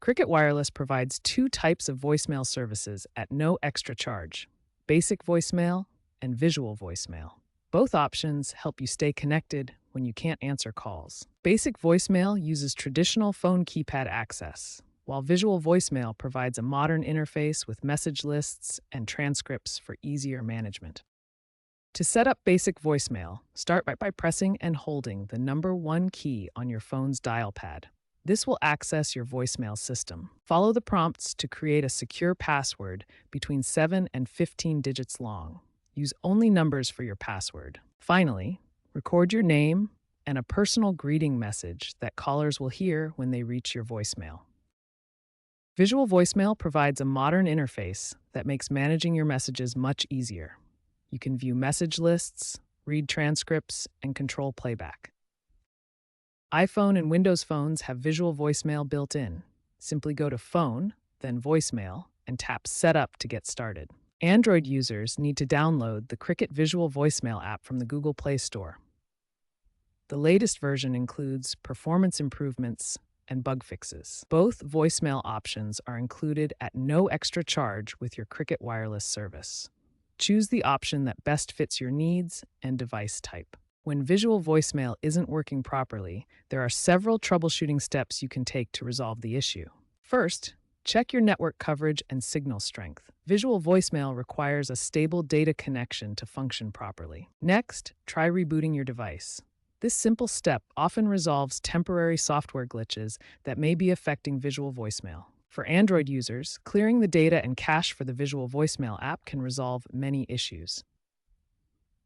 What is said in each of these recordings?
Cricket Wireless provides two types of voicemail services at no extra charge: basic voicemail and visual voicemail. Both options help you stay connected when you can't answer calls. Basic voicemail uses traditional phone keypad access, while visual voicemail provides a modern interface with message lists and transcripts for easier management. To set up basic voicemail, start by pressing and holding the number 1 key on your phone's dial pad. This will access your voicemail system. Follow the prompts to create a secure password between 7 and 15 digits long. Use only numbers for your password. Finally, record your name and a personal greeting message that callers will hear when they reach your voicemail. Visual voicemail provides a modern interface that makes managing your messages much easier. You can view message lists, read transcripts, and control playback. iPhone and Windows phones have visual voicemail built in. Simply go to Phone, then Voicemail, and tap Setup to get started. Android users need to download the Cricket Visual Voicemail app from the Google Play Store. The latest version includes performance improvements and bug fixes. Both voicemail options are included at no extra charge with your Cricket Wireless service. Choose the option that best fits your needs and device type. When visual voicemail isn't working properly, there are several troubleshooting steps you can take to resolve the issue. First, check your network coverage and signal strength. Visual voicemail requires a stable data connection to function properly. Next, try rebooting your device. This simple step often resolves temporary software glitches that may be affecting visual voicemail. For Android users, clearing the data and cache for the visual voicemail app can resolve many issues.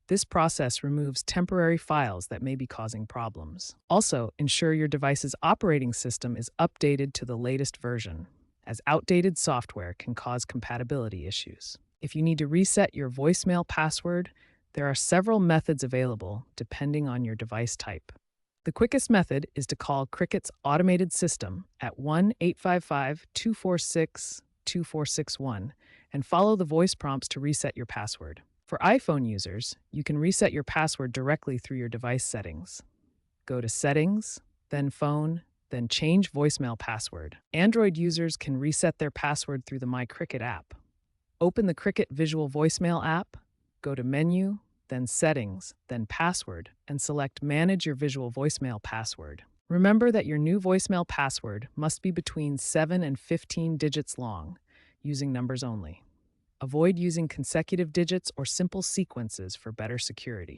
This process removes temporary files that may be causing problems. Also, ensure your device's operating system is updated to the latest version, as outdated software can cause compatibility issues. If you need to reset your voicemail password, there are several methods available depending on your device type. The quickest method is to call Cricket's automated system at 1-855-246-2461 and follow the voice prompts to reset your password. For iPhone users, you can reset your password directly through your device settings. Go to Settings, then Phone, then Change Voicemail Password. Android users can reset their password through the My Cricket app. Open the Cricket Visual Voicemail app, go to Menu, then Settings, then Password, and select Manage your visual voicemail password. Remember that your new voicemail password must be between 7 and 15 digits long, using numbers only. Avoid using consecutive digits or simple sequences for better security.